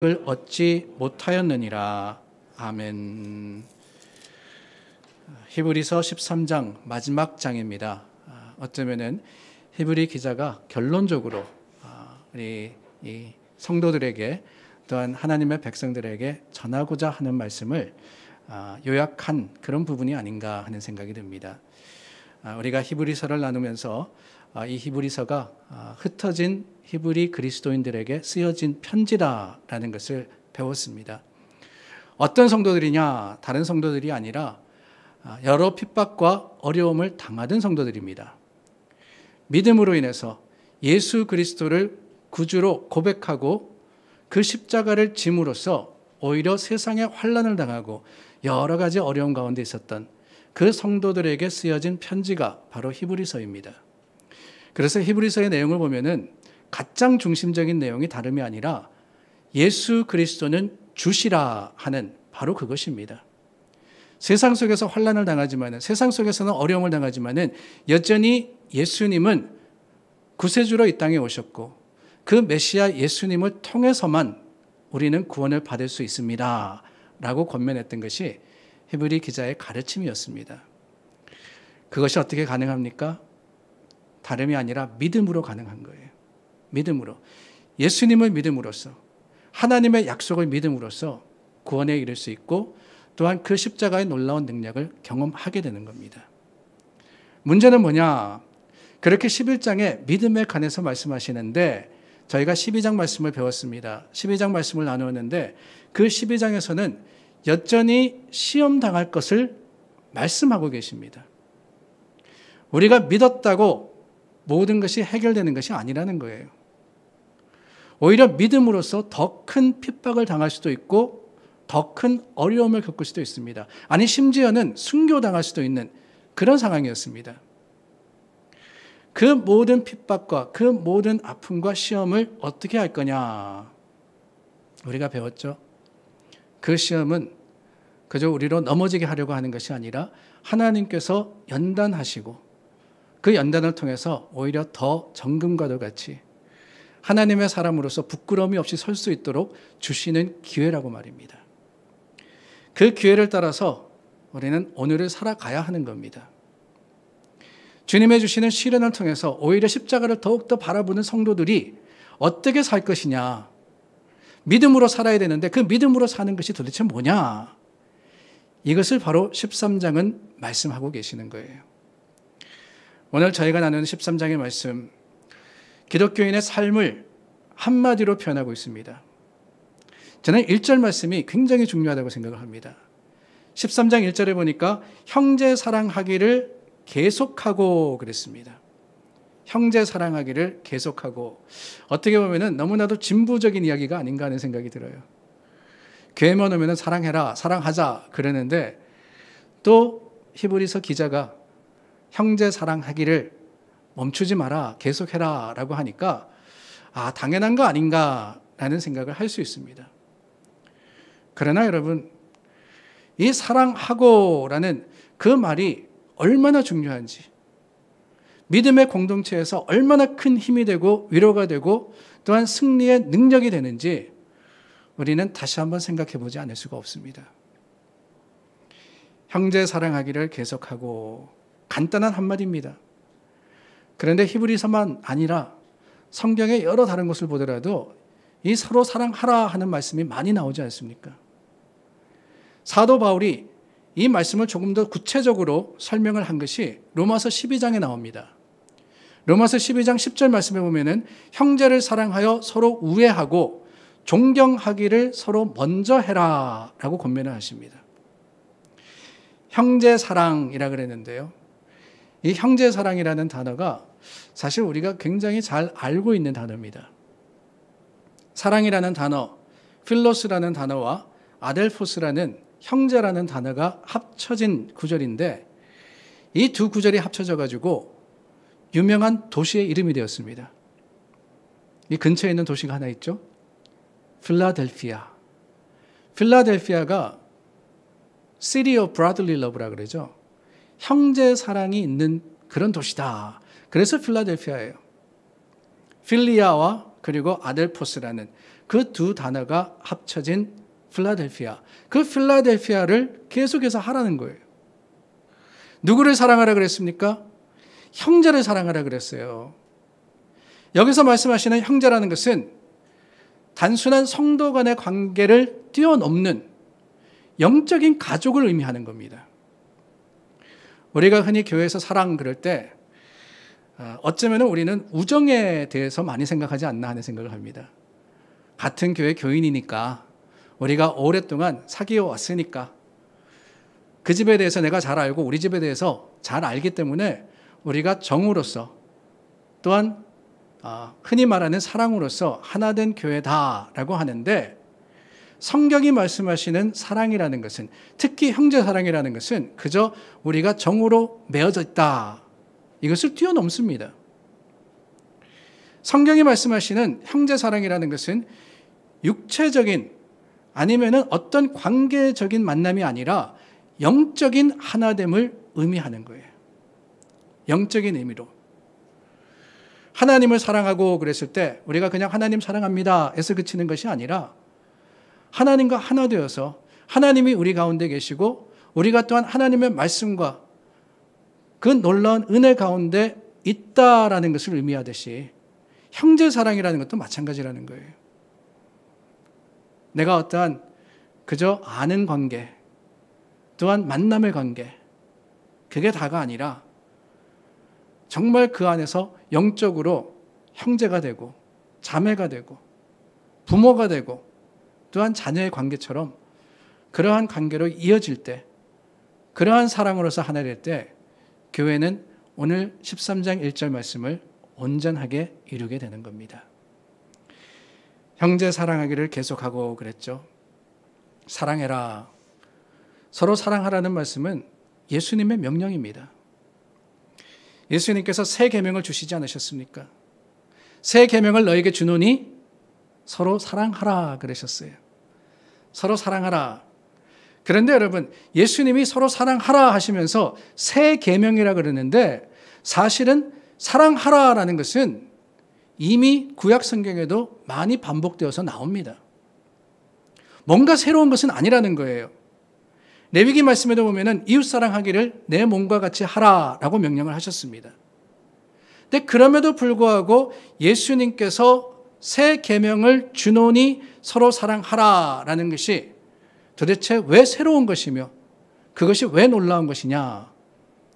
을 얻지 못하였느니라. 아멘. 히브리서 13장 마지막 장입니다. 어쩌면은 히브리 기자가 결론적으로 우리 이 성도들에게 또한 하나님의 백성들에게 전하고자 하는 말씀을 요약한 그런 부분이 아닌가 하는 생각이 듭니다. 우리가 히브리서를 나누면서 이 히브리서가 흩어진 히브리 그리스도인들에게 쓰여진 편지다라는 것을 배웠습니다. 어떤 성도들이냐? 다른 성도들이 아니라 여러 핍박과 어려움을 당하던 성도들입니다. 믿음으로 인해서 예수 그리스도를 구주로 고백하고 그 십자가를 짐으로써 오히려 세상에 환난을 당하고 여러 가지 어려움 가운데 있었던 그 성도들에게 쓰여진 편지가 바로 히브리서입니다. 그래서 히브리서의 내용을 보면은 가장 중심적인 내용이 다름이 아니라 예수 그리스도는 주시라 하는 바로 그것입니다. 세상 속에서 환난을 당하지만은, 세상 속에서는 어려움을 당하지만은 여전히 예수님은 구세주로 이 땅에 오셨고 그 메시아 예수님을 통해서만 우리는 구원을 받을 수 있습니다 라고 권면했던 것이 히브리 기자의 가르침이었습니다. 그것이 어떻게 가능합니까? 다름이 아니라 믿음으로 가능한 거예요. 믿음으로. 예수님을 믿음으로써, 하나님의 약속을 믿음으로써 구원에 이를 수 있고 또한 그 십자가의 놀라운 능력을 경험하게 되는 겁니다. 문제는 뭐냐? 그렇게 11장에 믿음에 관해서 말씀하시는데 저희가 12장 말씀을 배웠습니다. 12장 말씀을 나누었는데 그 12장에서는 여전히 시험 당할 것을 말씀하고 계십니다. 우리가 믿었다고 모든 것이 해결되는 것이 아니라는 거예요. 오히려 믿음으로써 더 큰 핍박을 당할 수도 있고 더 큰 어려움을 겪을 수도 있습니다. 아니 심지어는 순교당할 수도 있는 그런 상황이었습니다. 그 모든 핍박과 그 모든 아픔과 시험을 어떻게 할 거냐? 우리가 배웠죠. 그 시험은 그저 우리로 넘어지게 하려고 하는 것이 아니라 하나님께서 연단하시고 그 연단을 통해서 오히려 더 정금과도 같이 하나님의 사람으로서 부끄러움이 없이 설 수 있도록 주시는 기회라고 말입니다. 그 기회를 따라서 우리는 오늘을 살아가야 하는 겁니다. 주님의 주시는 시련을 통해서 오히려 십자가를 더욱더 바라보는 성도들이 어떻게 살 것이냐? 믿음으로 살아야 되는데 그 믿음으로 사는 것이 도대체 뭐냐? 이것을 바로 13장은 말씀하고 계시는 거예요. 오늘 저희가 나누는 13장의 말씀, 기독교인의 삶을 한마디로 표현하고 있습니다. 저는 1절 말씀이 굉장히 중요하다고 생각을 합니다. 13장 1절에 보니까 형제 사랑하기를 계속하고 그랬습니다. 형제 사랑하기를 계속하고. 어떻게 보면 너무나도 진부적인 이야기가 아닌가 하는 생각이 들어요. 교회만 오면 사랑해라, 사랑하자 그러는데 또 히브리서 기자가 형제 사랑하기를 멈추지 마라, 계속해라 라고 하니까 당연한 거 아닌가 라는 생각을 할 수 있습니다. 그러나 여러분, 이 사랑하고 라는 그 말이 얼마나 중요한지, 믿음의 공동체에서 얼마나 큰 힘이 되고 위로가 되고 또한 승리의 능력이 되는지 우리는 다시 한번 생각해 보지 않을 수가 없습니다. 형제 사랑하기를 계속하고, 간단한 한마디입니다. 그런데 히브리서만 아니라 성경의 여러 다른 것을 보더라도 이 서로 사랑하라 하는 말씀이 많이 나오지 않습니까? 사도 바울이 이 말씀을 조금 더 구체적으로 설명을 한 것이 로마서 12장에 나옵니다. 로마서 12장 10절 말씀에 보면은 형제를 사랑하여 서로 우애하고 존경하기를 서로 먼저 해라 라고 권면을 하십니다. 형제 사랑이라 그랬는데요. 이 형제 사랑이라는 단어가 사실 우리가 굉장히 잘 알고 있는 단어입니다. 사랑이라는 단어, 필로스라는 단어와 아델포스라는 형제라는 단어가 합쳐진 구절인데 이 두 구절이 합쳐져 가지고 유명한 도시의 이름이 되었습니다. 이 근처에 있는 도시가 하나 있죠. 필라델피아. 필라델피아가 City of Brotherly Love라 그러죠. 형제 사랑이 있는 그런 도시다. 그래서 필라델피아예요. 필리아와 그리고 아델포스라는 그 두 단어가 합쳐진 필라델피아. 그 필라델피아를 계속해서 하라는 거예요. 누구를 사랑하라 그랬습니까? 형제를 사랑하라 그랬어요. 여기서 말씀하시는 형제라는 것은 단순한 성도 간의 관계를 뛰어넘는 영적인 가족을 의미하는 겁니다. 우리가 흔히 교회에서 사랑 그럴 때 어쩌면 우리는 우정에 대해서 많이 생각하지 않나 하는 생각을 합니다. 같은 교회 교인이니까 우리가 오랫동안 사귀어 왔으니까 그 집에 대해서 내가 잘 알고 우리 집에 대해서 잘 알기 때문에 우리가 정으로서 또한 흔히 말하는 사랑으로서 하나된 교회다라고 하는데, 성경이 말씀하시는 사랑이라는 것은, 특히 형제 사랑이라는 것은 그저 우리가 정으로 맺어져 있다, 이것을 뛰어넘습니다. 성경이 말씀하시는 형제 사랑이라는 것은 육체적인 아니면은 어떤 관계적인 만남이 아니라 영적인 하나됨을 의미하는 거예요. 영적인 의미로. 하나님을 사랑하고 그랬을 때 우리가 그냥 하나님 사랑합니다 에서 그치는 것이 아니라 하나님과 하나 되어서 하나님이 우리 가운데 계시고 우리가 또한 하나님의 말씀과 그 놀라운 은혜 가운데 있다라는 것을 의미하듯이 형제 사랑이라는 것도 마찬가지라는 거예요. 내가 어떠한 그저 아는 관계, 또한 만남의 관계, 그게 다가 아니라 정말 그 안에서 영적으로 형제가 되고 자매가 되고 부모가 되고 또한 자녀의 관계처럼 그러한 관계로 이어질 때, 그러한 사랑으로서 하나 될 때 교회는 오늘 13장 1절 말씀을 온전하게 이루게 되는 겁니다. 형제 사랑하기를 계속하고 그랬죠. 사랑해라. 서로 사랑하라는 말씀은 예수님의 명령입니다. 예수님께서 새 계명을 주시지 않으셨습니까? 새 계명을 너에게 주노니 서로 사랑하라 그러셨어요. 서로 사랑하라. 그런데 여러분, 예수님이 서로 사랑하라 하시면서 새 계명이라 그러는데 사실은 사랑하라라는 것은 이미 구약 성경에도 많이 반복되어서 나옵니다. 뭔가 새로운 것은 아니라는 거예요. 레위기 말씀에도 보면은 이웃 사랑하기를 내 몸과 같이 하라라고 명령을 하셨습니다. 근데 그럼에도 불구하고 예수님께서 새 계명을 주노니 서로 사랑하라라는 것이 도대체 왜 새로운 것이며 그것이 왜 놀라운 것이냐?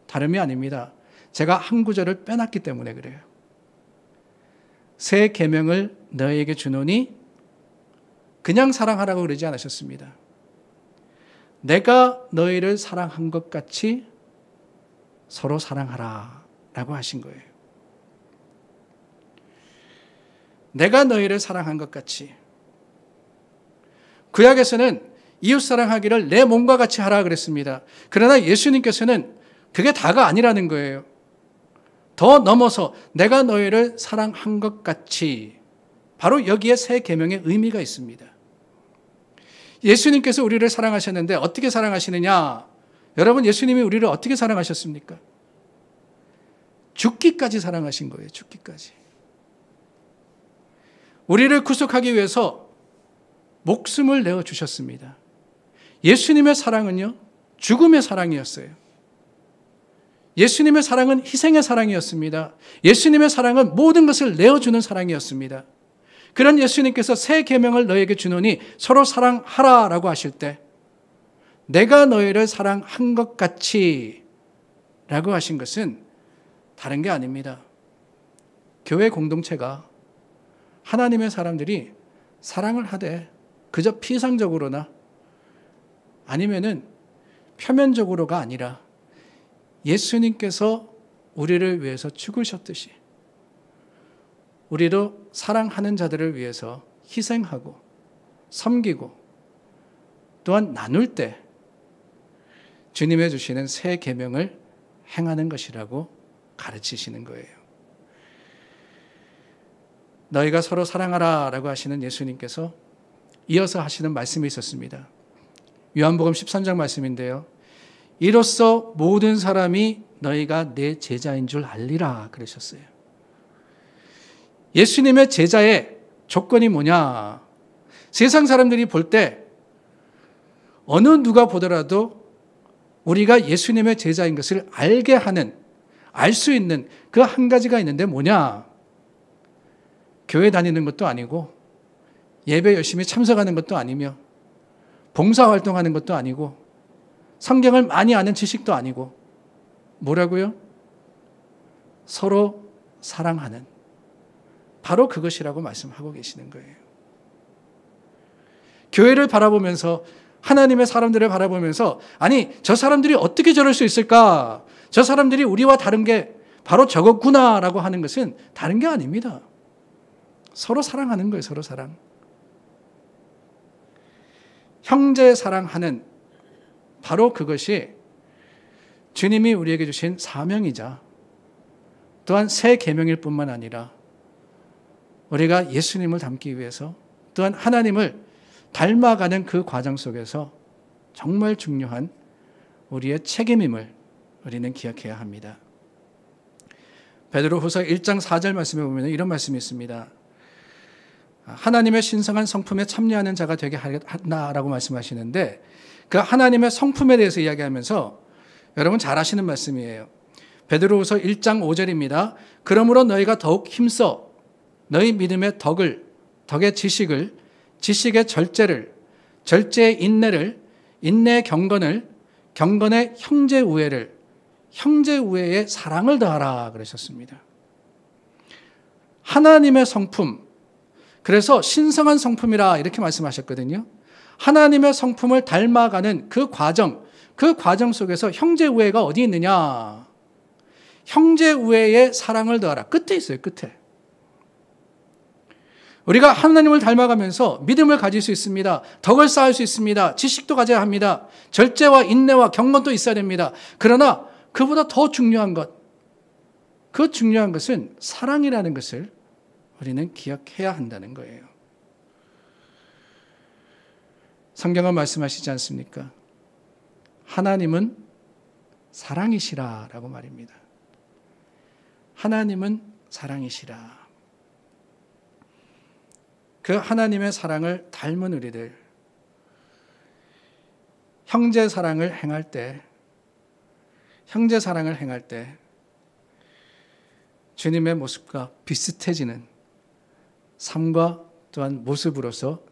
다름이 아닙니다. 제가 한 구절을 빼놨기 때문에 그래요. 새 계명을 너에게 주노니 그냥 사랑하라고 그러지 않으셨습니다. 내가 너희를 사랑한 것 같이 서로 사랑하라 라고 하신 거예요. 내가 너희를 사랑한 것 같이. 구약에서는 이웃 사랑하기를 내 몸과 같이 하라 그랬습니다. 그러나 예수님께서는 그게 다가 아니라는 거예요. 더 넘어서 내가 너희를 사랑한 것 같이, 바로 여기에 새 계명의 의미가 있습니다. 예수님께서 우리를 사랑하셨는데 어떻게 사랑하시느냐? 여러분, 예수님이 우리를 어떻게 사랑하셨습니까? 죽기까지 사랑하신 거예요. 죽기까지. 우리를 구속하기 위해서 목숨을 내어주셨습니다. 예수님의 사랑은요, 죽음의 사랑이었어요. 예수님의 사랑은 희생의 사랑이었습니다. 예수님의 사랑은 모든 것을 내어주는 사랑이었습니다. 그런 예수님께서 새 계명을 너에게 주노니 서로 사랑하라라고 하실 때 내가 너희를 사랑한 것 같이 라고 하신 것은 다른 게 아닙니다. 교회 공동체가 하나님의 사람들이 사랑을 하되 그저 피상적으로나 아니면은 표면적으로가 아니라 예수님께서 우리를 위해서 죽으셨듯이 우리도 사랑하는 자들을 위해서 희생하고 섬기고 또한 나눌 때 주님의 주시는 새 계명을 행하는 것이라고 가르치시는 거예요. 너희가 서로 사랑하라 라고 하시는 예수님께서 이어서 하시는 말씀이 있었습니다. 요한복음 13장 말씀인데요. 이로써 모든 사람이 너희가 내 제자인 줄 알리라 그러셨어요. 예수님의 제자의 조건이 뭐냐? 세상 사람들이 볼 때 어느 누가 보더라도 우리가 예수님의 제자인 것을 알게 하는, 알 수 있는 그 한 가지가 있는데 뭐냐? 교회 다니는 것도 아니고 예배 열심히 참석하는 것도 아니며 봉사활동하는 것도 아니고 성경을 많이 아는 지식도 아니고 뭐라고요? 서로 사랑하는, 바로 그것이라고 말씀하고 계시는 거예요. 교회를 바라보면서, 하나님의 사람들을 바라보면서, 아니 저 사람들이 어떻게 저럴 수 있을까? 저 사람들이 우리와 다른 게 바로 저것구나라고 하는 것은 다른 게 아닙니다. 서로 사랑하는 거예요. 서로 사랑. 형제 사랑하는, 바로 그것이 주님이 우리에게 주신 사명이자 또한 새 계명일 뿐만 아니라 우리가 예수님을 닮기 위해서 또한 하나님을 닮아가는 그 과정 속에서 정말 중요한 우리의 책임임을 우리는 기억해야 합니다. 베드로후서 1장 4절 말씀에 보면 이런 말씀이 있습니다. 하나님의 신성한 성품에 참여하는 자가 되게 하라고 말씀하시는데, 그 하나님의 성품에 대해서 이야기하면서 여러분 잘 아시는 말씀이에요. 베드로후서 1장 5절입니다. 그러므로 너희가 더욱 힘써 너희 믿음의 덕의 지식을, 지식의 절제를, 절제의 인내를, 인내의 경건을, 경건의 형제 우애를, 형제 우애의 사랑을 더하라 그러셨습니다. 하나님의 성품, 그래서 신성한 성품이라 이렇게 말씀하셨거든요. 하나님의 성품을 닮아가는 그 과정 속에서 형제 우애가 어디 있느냐? 형제 우애의 사랑을 더하라. 끝에 있어요. 끝에. 우리가 하나님을 닮아가면서 믿음을 가질 수 있습니다. 덕을 쌓을 수 있습니다. 지식도 가져야 합니다. 절제와 인내와 경건도 있어야 됩니다. 그러나 그보다 더 중요한 것, 그 중요한 것은 사랑이라는 것을 우리는 기억해야 한다는 거예요. 성경은 말씀하시지 않습니까? 하나님은 사랑이시라라고 말입니다. 하나님은 사랑이시라. 그 하나님의 사랑을 닮은 우리들, 형제 사랑을 행할 때 주님의 모습과 비슷해지는 삶과 또한 모습으로서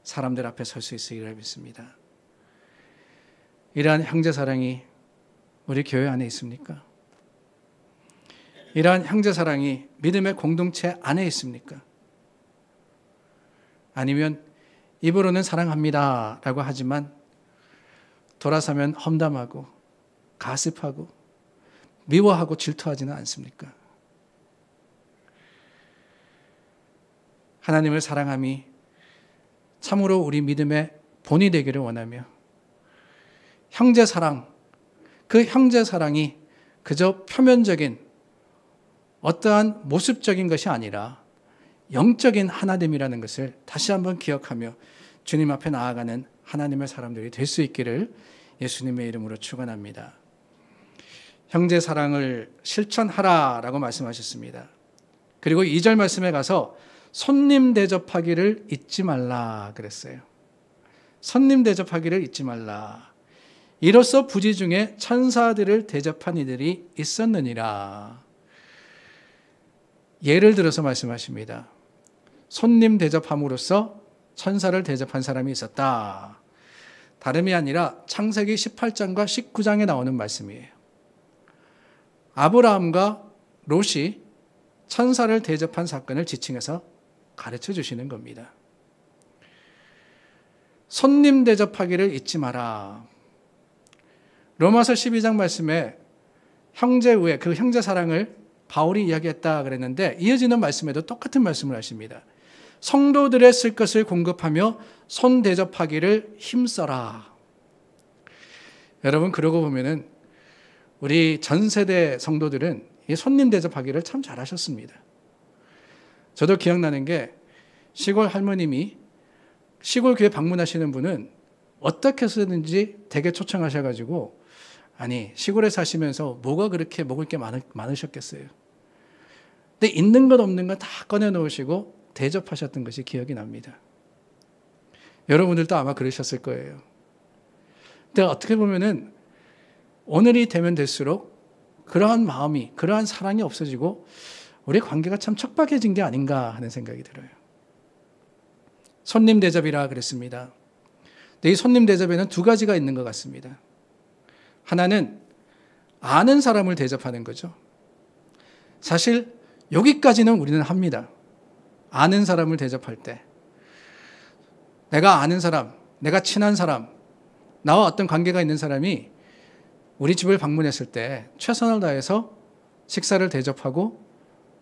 사람들 앞에 설 수 있으리라 믿습니다. 이러한 형제 사랑이 우리 교회 안에 있습니까? 이러한 형제 사랑이 믿음의 공동체 안에 있습니까? 아니면 입으로는 사랑합니다 라고 하지만 돌아서면 험담하고 가습하고 미워하고 질투하지는 않습니까? 하나님을 사랑함이 참으로 우리 믿음의 본이 되기를 원하며, 형제 사랑, 그 형제 사랑이 그저 표면적인 어떠한 모습적인 것이 아니라 영적인 하나됨이라는 것을 다시 한번 기억하며 주님 앞에 나아가는 하나님의 사람들이 될 수 있기를 예수님의 이름으로 축원합니다. 형제 사랑을 실천하라라고 말씀하셨습니다. 그리고 2절 말씀에 가서 손님 대접하기를 잊지 말라 그랬어요. 손님 대접하기를 잊지 말라. 이로써 부지 중에 천사들을 대접한 이들이 있었느니라. 예를 들어서 말씀하십니다. 손님 대접함으로써 천사를 대접한 사람이 있었다. 다름이 아니라 창세기 18장과 19장에 나오는 말씀이에요. 아브라함과 롯이 천사를 대접한 사건을 지칭해서 가르쳐 주시는 겁니다. 손님 대접하기를 잊지 마라. 로마서 12장 말씀에 형제 우애, 그 형제 사랑을 바울이 이야기했다 그랬는데 이어지는 말씀에도 똑같은 말씀을 하십니다. 성도들의 쓸 것을 공급하며 손 대접하기를 힘써라. 여러분, 그러고 보면은 우리 전 세대 성도들은 이 손님 대접하기를 참 잘하셨습니다. 저도 기억나는 게 시골 할머님이 시골 교회 방문하시는 분은 어떻게 해서든지 댁에 초청하셔가지고, 아니 시골에 사시면서 뭐가 그렇게 먹을 게 많으셨겠어요. 근데 있는 것 없는 것 다 꺼내 놓으시고 대접하셨던 것이 기억이 납니다. 여러분들도 아마 그러셨을 거예요. 근데 어떻게 보면은 오늘이 되면 될수록 그러한 마음이, 그러한 사랑이 없어지고 우리 관계가 참 척박해진 게 아닌가 하는 생각이 들어요. 손님 대접이라 그랬습니다. 근데 이 손님 대접에는 두 가지가 있는 것 같습니다. 하나는 아는 사람을 대접하는 거죠. 사실 여기까지는 우리는 합니다. 아는 사람을 대접할 때 내가 아는 사람, 내가 친한 사람, 나와 어떤 관계가 있는 사람이 우리 집을 방문했을 때 최선을 다해서 식사를 대접하고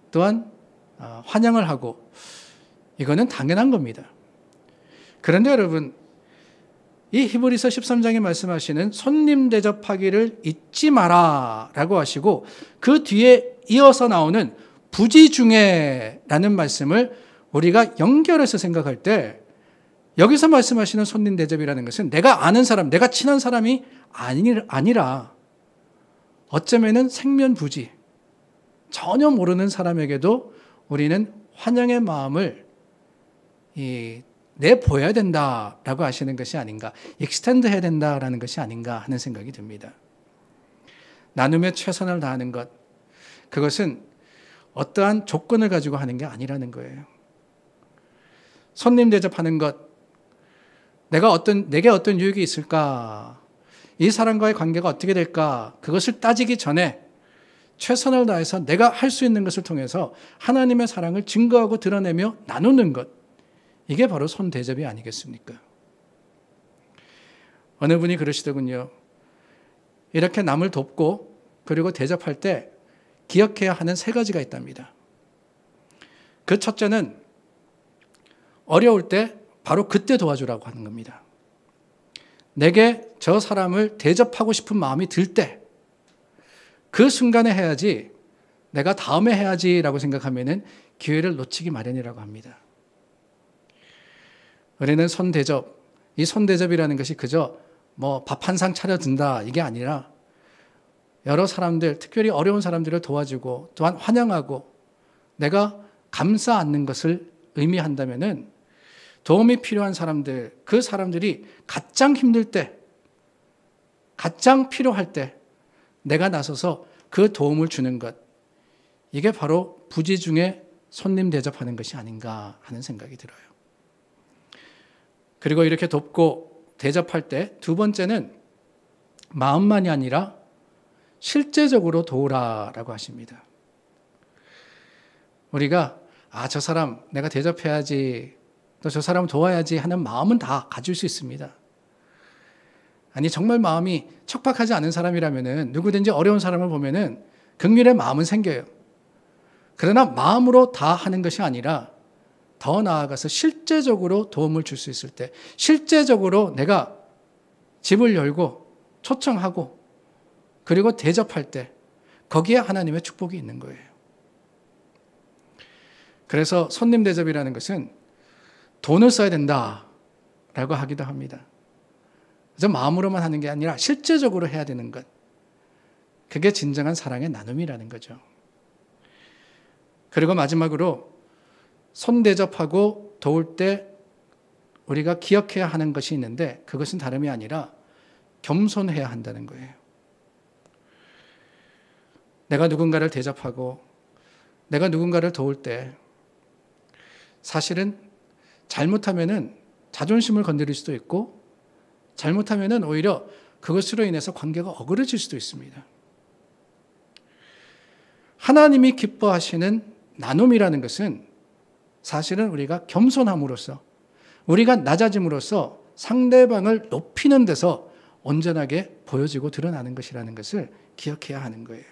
또한 환영을 하고, 이거는 당연한 겁니다. 그런데 여러분, 이 히브리서 13장에 말씀하시는 손님 대접하기를 잊지 마라 라고 하시고 그 뒤에 이어서 나오는 부지 중에라는 말씀을 우리가 연결해서 생각할 때 여기서 말씀하시는 손님 대접이라는 것은 내가 아는 사람, 내가 친한 사람이 아니라 어쩌면은 생면부지, 전혀 모르는 사람에게도 우리는 환영의 마음을 내보여야 된다라고 하시는 것이 아닌가, 익스텐드 해야 된다라는 것이 아닌가 하는 생각이 듭니다. 나눔에 최선을 다하는 것, 그것은 어떠한 조건을 가지고 하는 게 아니라는 거예요. 손님 대접하는 것, 내게 어떤 유익이 있을까? 이 사람과의 관계가 어떻게 될까? 그것을 따지기 전에 최선을 다해서 내가 할 수 있는 것을 통해서 하나님의 사랑을 증거하고 드러내며 나누는 것. 이게 바로 손 대접이 아니겠습니까? 어느 분이 그러시더군요. 이렇게 남을 돕고 그리고 대접할 때 기억해야 하는 세 가지가 있답니다. 그 첫째는 어려울 때 바로 그때 도와주라고 하는 겁니다. 내게 저 사람을 대접하고 싶은 마음이 들 때 그 순간에 해야지, 내가 다음에 해야지라고 생각하면은 기회를 놓치기 마련이라고 합니다. 우리는 손대접, 이 손대접이라는 것이 그저 밥 한 상 차려준다 이게 아니라 여러 사람들, 특별히 어려운 사람들을 도와주고 또한 환영하고 내가 감싸 안는 것을 의미한다면은 도움이 필요한 사람들, 그 사람들이 가장 힘들 때, 가장 필요할 때 내가 나서서 그 도움을 주는 것, 이게 바로 부지 중에 손님 대접하는 것이 아닌가 하는 생각이 들어요. 그리고 이렇게 돕고 대접할 때 두 번째는 마음만이 아니라 실제적으로 도우라라고 하십니다. 우리가 저 사람 내가 대접해야지, 또 저 사람 도와야지 하는 마음은 다 가질 수 있습니다. 아니 정말 마음이 척박하지 않은 사람이라면은 누구든지 어려운 사람을 보면은 긍휼의 마음은 생겨요. 그러나 마음으로 다 하는 것이 아니라 더 나아가서 실제적으로 도움을 줄 수 있을 때, 실제적으로 내가 집을 열고 초청하고 그리고 대접할 때 거기에 하나님의 축복이 있는 거예요. 그래서 손님 대접이라는 것은 돈을 써야 된다라고 하기도 합니다. 그래서 마음으로만 하는 게 아니라 실제적으로 해야 되는 것. 그게 진정한 사랑의 나눔이라는 거죠. 그리고 마지막으로 손 대접하고 도울 때 우리가 기억해야 하는 것이 있는데 그것은 다름이 아니라 겸손해야 한다는 거예요. 내가 누군가를 대접하고 내가 누군가를 도울 때 사실은 잘못하면은 자존심을 건드릴 수도 있고 잘못하면은 오히려 그것으로 인해서 관계가 어그러질 수도 있습니다. 하나님이 기뻐하시는 나눔이라는 것은 사실은 우리가 겸손함으로써, 우리가 낮아짐으로써 상대방을 높이는 데서 온전하게 보여지고 드러나는 것이라는 것을 기억해야 하는 거예요.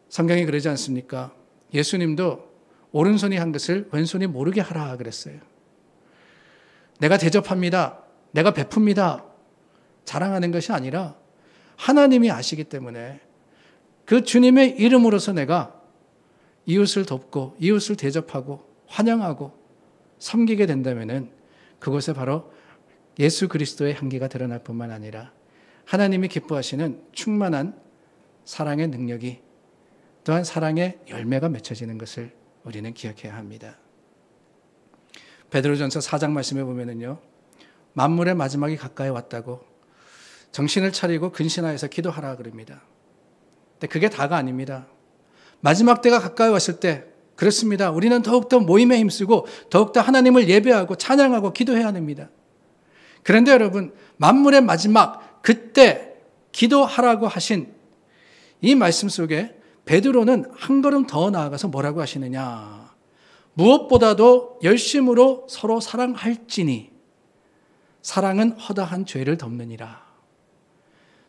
성경이 그러지 않습니까? 예수님도 오른손이 한 것을 왼손이 모르게 하라 그랬어요. 내가 대접합니다. 내가 베풉니다. 자랑하는 것이 아니라 하나님이 아시기 때문에 그 주님의 이름으로서 내가 이웃을 돕고 이웃을 대접하고 환영하고 섬기게 된다면은 그것에 바로 예수 그리스도의 향기가 드러날 뿐만 아니라 하나님이 기뻐하시는 충만한 사랑의 능력이 또한 사랑의 열매가 맺혀지는 것을 우리는 기억해야 합니다. 베드로전서 4장 말씀에 보면은요, 만물의 마지막이 가까이 왔다고 정신을 차리고 근신하여서 기도하라 그럽니다. 근데 그게 다가 아닙니다. 마지막 때가 가까이 왔을 때, 그렇습니다. 우리는 더욱더 모임에 힘쓰고 더욱더 하나님을 예배하고 찬양하고 기도해야 됩니다. 그런데 여러분, 만물의 마지막 그때 기도하라고 하신 이 말씀 속에 베드로는 한 걸음 더 나아가서 뭐라고 하시느냐? 무엇보다도 열심으로 서로 사랑할지니 사랑은 허다한 죄를 덮느니라.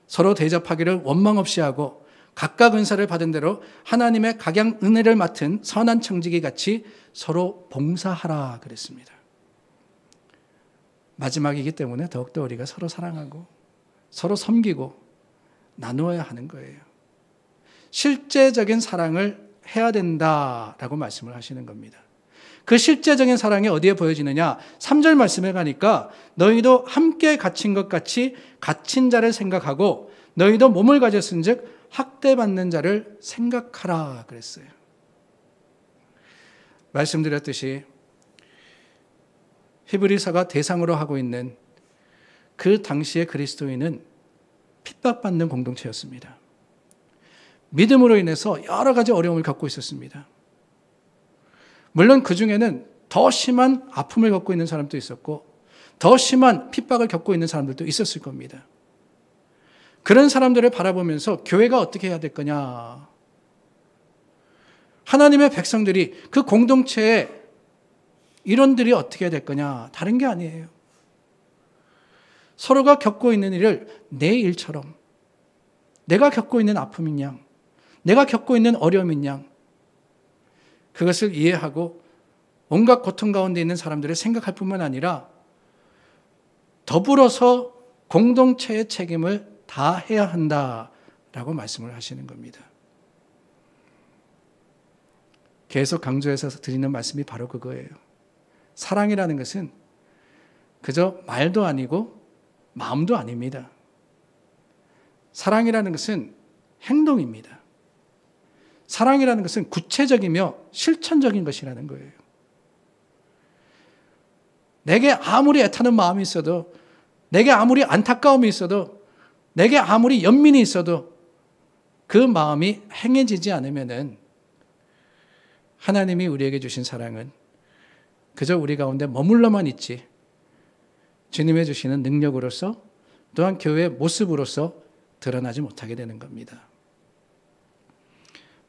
서로 대접하기를 원망 없이 하고 각각 은사를 받은 대로 하나님의 각양 은혜를 맡은 선한 청지기 같이 서로 봉사하라 그랬습니다. 마지막이기 때문에 더욱더 우리가 서로 사랑하고 서로 섬기고 나누어야 하는 거예요. 실제적인 사랑을 해야 된다라고 말씀을 하시는 겁니다. 그 실제적인 사랑이 어디에 보여지느냐? 3절 말씀에 가니까 너희도 함께 갇힌 것 같이 갇힌 자를 생각하고 너희도 몸을 가졌은 즉 학대받는 자를 생각하라 그랬어요. 말씀드렸듯이 히브리서가 대상으로 하고 있는 그 당시의 그리스도인은 핍박받는 공동체였습니다. 믿음으로 인해서 여러 가지 어려움을 겪고 있었습니다. 물론 그 중에는 더 심한 아픔을 겪고 있는 사람도 있었고 더 심한 핍박을 겪고 있는 사람들도 있었을 겁니다. 그런 사람들을 바라보면서 교회가 어떻게 해야 될 거냐? 하나님의 백성들이 그 공동체의 일원들이 어떻게 해야 될 거냐? 다른 게 아니에요. 서로가 겪고 있는 일을 내 일처럼 내가 겪고 있는 아픔인 양, 내가 겪고 있는 어려움인 양 그것을 이해하고 온갖 고통 가운데 있는 사람들을 생각할 뿐만 아니라 더불어서 공동체의 책임을 다 해야 한다라고 말씀을 하시는 겁니다. 계속 강조해서 드리는 말씀이 바로 그거예요. 사랑이라는 것은 그저 말도 아니고 마음도 아닙니다. 사랑이라는 것은 행동입니다. 사랑이라는 것은 구체적이며 실천적인 것이라는 거예요. 내게 아무리 애타는 마음이 있어도, 내게 아무리 안타까움이 있어도, 내게 아무리 연민이 있어도 그 마음이 행해지지 않으면은 하나님이 우리에게 주신 사랑은 그저 우리 가운데 머물러만 있지 주님의 주시는 능력으로서 또한 교회의 모습으로서 드러나지 못하게 되는 겁니다.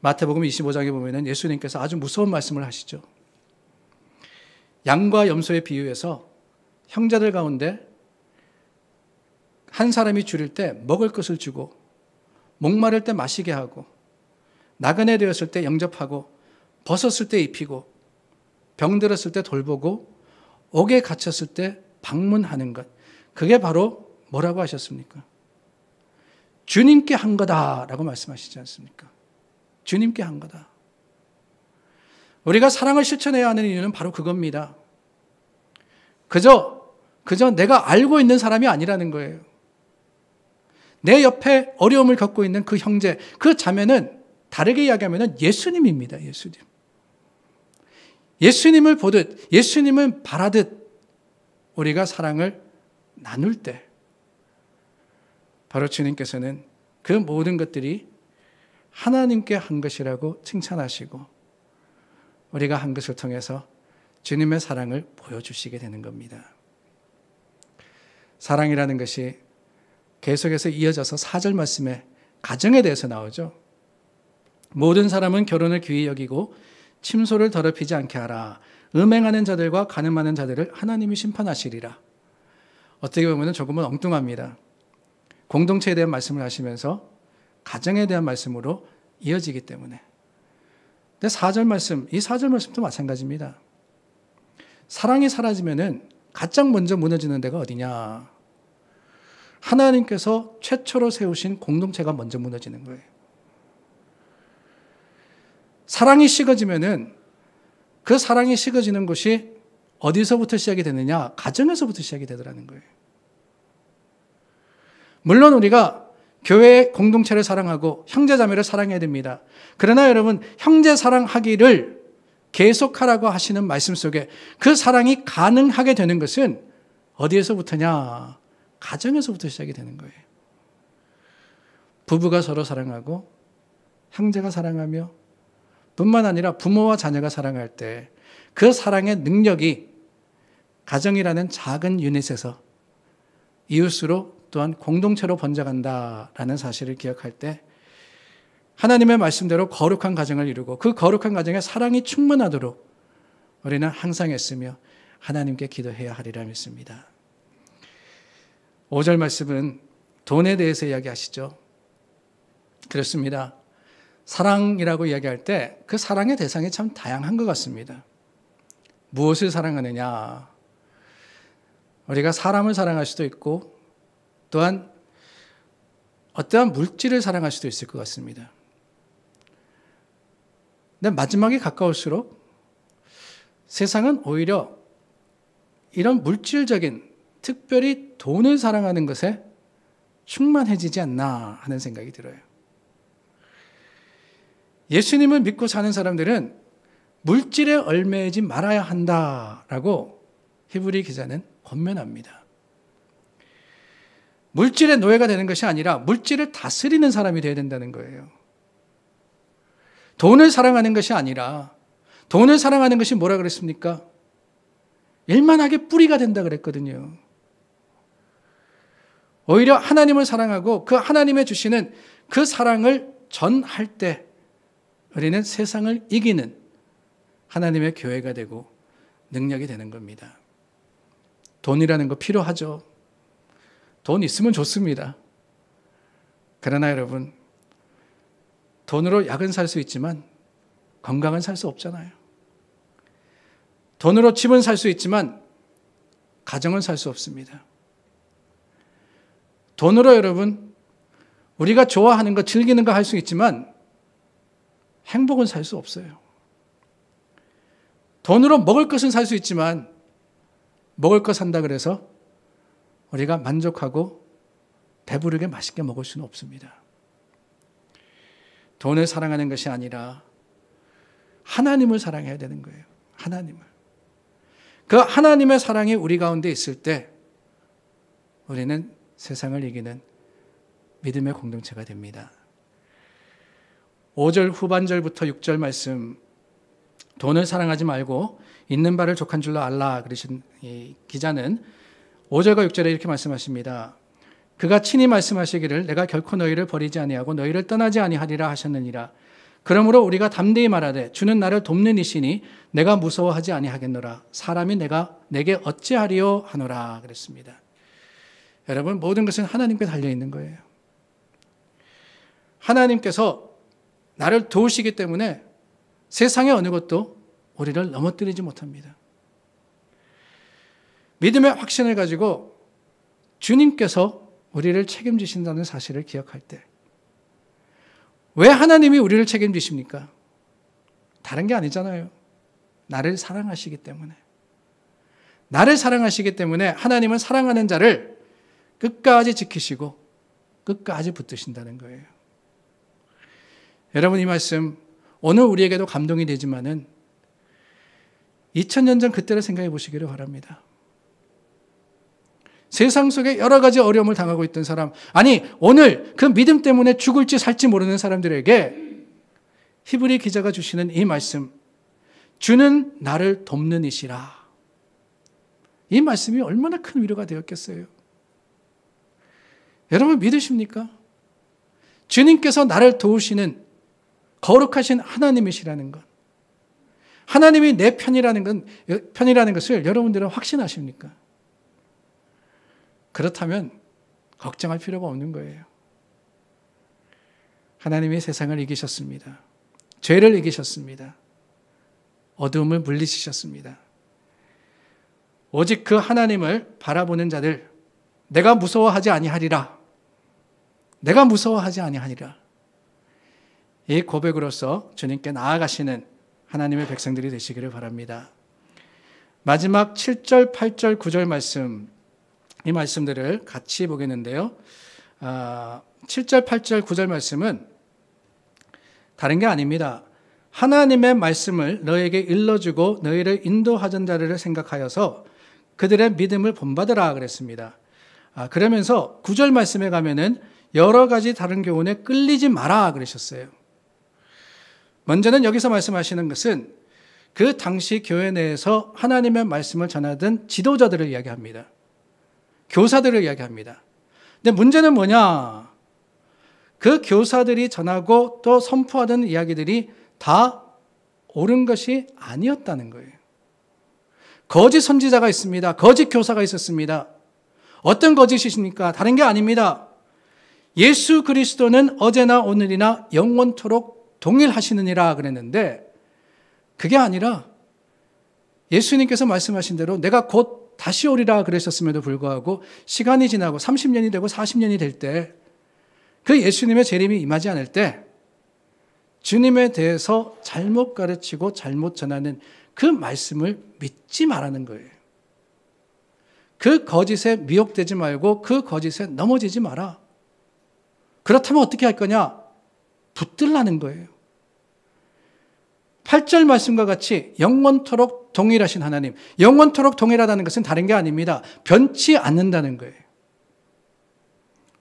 마태복음 25장에 보면 예수님께서 아주 무서운 말씀을 하시죠. 양과 염소의 비유에서 형제들 가운데 한 사람이 줄일 때 먹을 것을 주고 목마를 때 마시게 하고 나그네 되었을 때 영접하고 벗었을 때 입히고 병들었을 때 돌보고 옥에 갇혔을 때 방문하는 것, 그게 바로 뭐라고 하셨습니까? 주님께 한 거다라고 말씀하시지 않습니까? 주님께 한 거다. 우리가 사랑을 실천해야 하는 이유는 바로 그겁니다. 그저 내가 알고 있는 사람이 아니라는 거예요. 내 옆에 어려움을 겪고 있는 그 형제, 그 자매는 다르게 이야기하면 예수님입니다. 예수님. 예수님을 보듯, 예수님을 바라듯 우리가 사랑을 나눌 때 바로 주님께서는 그 모든 것들이 하나님께 한 것이라고 칭찬하시고 우리가 한 것을 통해서 주님의 사랑을 보여주시게 되는 겁니다. 사랑이라는 것이 계속해서 이어져서 4절 말씀에 가정에 대해서 나오죠. 모든 사람은 결혼을 귀히 여기고 침소를 더럽히지 않게 하라. 음행하는 자들과 간음하는 자들을 하나님이 심판하시리라. 어떻게 보면 조금은 엉뚱합니다. 공동체에 대한 말씀을 하시면서 가정에 대한 말씀으로 이어지기 때문에. 근데 4절 말씀, 이 4절 말씀도 마찬가지입니다. 사랑이 사라지면은 가장 먼저 무너지는 데가 어디냐? 하나님께서 최초로 세우신 공동체가 먼저 무너지는 거예요. 사랑이 식어지면은 그 사랑이 식어지는 것이 어디서부터 시작이 되느냐? 가정에서부터 시작이 되더라는 거예요. 물론 우리가 교회의 공동체를 사랑하고 형제자매를 사랑해야 됩니다. 그러나 여러분, 형제 사랑하기를 계속하라고 하시는 말씀 속에 그 사랑이 가능하게 되는 것은 어디에서부터냐? 가정에서부터 시작이 되는 거예요. 부부가 서로 사랑하고 형제가 사랑하며 뿐만 아니라 부모와 자녀가 사랑할 때 그 사랑의 능력이 가정이라는 작은 유닛에서 이웃으로 또한 공동체로 번져간다라는 사실을 기억할 때 하나님의 말씀대로 거룩한 가정을 이루고 그 거룩한 가정에 사랑이 충만하도록 우리는 항상 애쓰며 하나님께 기도해야 하리라 믿습니다. 5절 말씀은 돈에 대해서 이야기하시죠. 그렇습니다. 사랑이라고 이야기할 때 그 사랑의 대상이 참 다양한 것 같습니다. 무엇을 사랑하느냐? 우리가 사람을 사랑할 수도 있고 또한 어떠한 물질을 사랑할 수도 있을 것 같습니다. 근데 마지막에 가까울수록 세상은 오히려 이런 물질적인 특별히 돈을 사랑하는 것에 충만해지지 않나 하는 생각이 들어요. 예수님을 믿고 사는 사람들은 물질에 얽매이지 말아야 한다라고 히브리 기자는 권면합니다. 물질의 노예가 되는 것이 아니라 물질을 다스리는 사람이 되어야 된다는 거예요. 돈을 사랑하는 것이 아니라 돈을 사랑하는 것이 뭐라 그랬습니까? 일만하게 뿌리가 된다 그랬거든요. 오히려 하나님을 사랑하고 그 하나님의 주시는 그 사랑을 전할 때 우리는 세상을 이기는 하나님의 교회가 되고 능력이 되는 겁니다. 돈이라는 거 필요하죠. 돈 있으면 좋습니다. 그러나 여러분, 돈으로 약은 살 수 있지만 건강은 살 수 없잖아요. 돈으로 집은 살 수 있지만 가정은 살 수 없습니다. 돈으로 여러분, 우리가 좋아하는 거, 즐기는 거 할 수 있지만 행복은 살 수 없어요. 돈으로 먹을 것은 살 수 있지만 먹을 것 산다 그래서 우리가 만족하고 배부르게 맛있게 먹을 수는 없습니다. 돈을 사랑하는 것이 아니라 하나님을 사랑해야 되는 거예요. 하나님을. 그 하나님의 사랑이 우리 가운데 있을 때 우리는 세상을 이기는 믿음의 공동체가 됩니다. 5절 후반절부터 6절 말씀, 돈을 사랑하지 말고 있는 바를 족한 줄로 알라 그러신 이 기자는 5절과 6절에 이렇게 말씀하십니다. 그가 친히 말씀하시기를 내가 결코 너희를 버리지 아니하고 너희를 떠나지 아니하리라 하셨느니라. 그러므로 우리가 담대히 말하되 주는 나를 돕는 이시니 내가 무서워하지 아니하겠노라. 사람이 내게 어찌하리요 하노라 그랬습니다. 여러분, 모든 것은 하나님께 달려있는 거예요. 하나님께서 나를 도우시기 때문에 세상의 어느 것도 우리를 넘어뜨리지 못합니다. 믿음의 확신을 가지고 주님께서 우리를 책임지신다는 사실을 기억할 때, 왜 하나님이 우리를 책임지십니까? 다른 게 아니잖아요. 나를 사랑하시기 때문에. 나를 사랑하시기 때문에 하나님은 사랑하는 자를 끝까지 지키시고 끝까지 붙드신다는 거예요. 여러분, 이 말씀 오늘 우리에게도 감동이 되지만은 2000년 전 그때를 생각해 보시기를 바랍니다. 세상 속에 여러 가지 어려움을 당하고 있던 사람, 아니 오늘 그 믿음 때문에 죽을지 살지 모르는 사람들에게 히브리 기자가 주시는 이 말씀, 주는 나를 돕는 이시라. 이 말씀이 얼마나 큰 위로가 되었겠어요. 여러분 믿으십니까? 주님께서 나를 도우시는 거룩하신 하나님이시라는 것, 하나님이 내 편이라는 것을 여러분들은 확신하십니까? 그렇다면 걱정할 필요가 없는 거예요. 하나님이 세상을 이기셨습니다. 죄를 이기셨습니다. 어두움을 물리치셨습니다. 오직 그 하나님을 바라보는 자들, 내가 무서워하지 아니하리라. 내가 무서워하지 아니하리라. 이 고백으로서 주님께 나아가시는 하나님의 백성들이 되시기를 바랍니다. 마지막 7절, 8절, 9절 말씀, 이 말씀들을 같이 보겠는데요. 7절, 8절, 9절 말씀은 다른 게 아닙니다. 하나님의 말씀을 너에게 일러주고 너희를 인도하던 자를 생각하여서 그들의 믿음을 본받으라 그랬습니다. 그러면서 9절 말씀에 가면은 여러 가지 다른 교훈에 끌리지 마라 그러셨어요. 먼저는 여기서 말씀하시는 것은 그 당시 교회 내에서 하나님의 말씀을 전하던 지도자들을 이야기합니다. 교사들을 이야기합니다. 근데 문제는 뭐냐? 그 교사들이 전하고 또 선포하던 이야기들이 다 옳은 것이 아니었다는 거예요. 거짓 선지자가 있습니다. 거짓 교사가 있었습니다. 어떤 거짓이십니까? 다른 게 아닙니다. 예수 그리스도는 어제나 오늘이나 영원토록 동일하시느니라 그랬는데 그게 아니라 예수님께서 말씀하신 대로 내가 곧 다시 오리라 그러셨음에도 불구하고 시간이 지나고 30년이 되고 40년이 될 때 그 예수님의 재림이 임하지 않을 때 주님에 대해서 잘못 가르치고 잘못 전하는 그 말씀을 믿지 말라는 거예요. 그 거짓에 미혹되지 말고 그 거짓에 넘어지지 마라. 그렇다면 어떻게 할 거냐? 붙들라는 거예요. 8절 말씀과 같이 영원토록 동일하신 하나님, 영원토록 동일하다는 것은 다른 게 아닙니다. 변치 않는다는 거예요.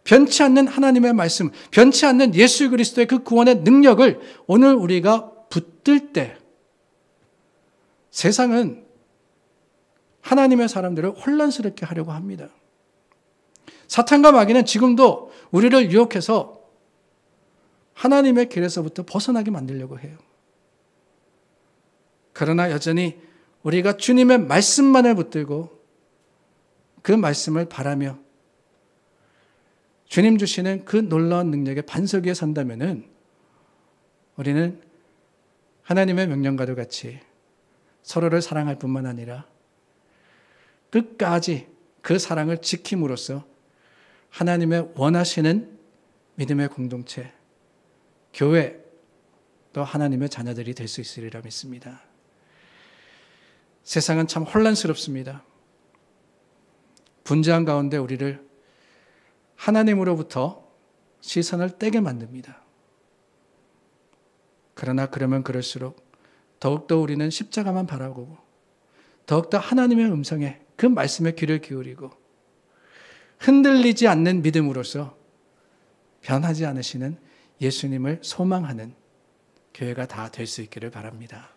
변치 않는 하나님의 말씀, 변치 않는 예수 그리스도의 그 구원의 능력을 오늘 우리가 붙들 때 세상은 하나님의 사람들을 혼란스럽게 하려고 합니다. 사탄과 마귀는 지금도 우리를 유혹해서 하나님의 길에서부터 벗어나게 만들려고 해요. 그러나 여전히 우리가 주님의 말씀만을 붙들고 그 말씀을 바라며 주님 주시는 그 놀라운 능력의 반석 위에 선다면은 우리는 하나님의 명령과도 같이 서로를 사랑할 뿐만 아니라 끝까지 그 사랑을 지킴으로써 하나님의 원하시는 믿음의 공동체, 교회, 또 하나님의 자녀들이 될 수 있으리라 믿습니다. 세상은 참 혼란스럽습니다. 분주한 가운데 우리를 하나님으로부터 시선을 떼게 만듭니다. 그러나 그러면 그럴수록 더욱더 우리는 십자가만 바라보고 더욱더 하나님의 음성에 그 말씀에 귀를 기울이고 흔들리지 않는 믿음으로서 변하지 않으시는 예수님을 소망하는 교회가 다 될 수 있기를 바랍니다.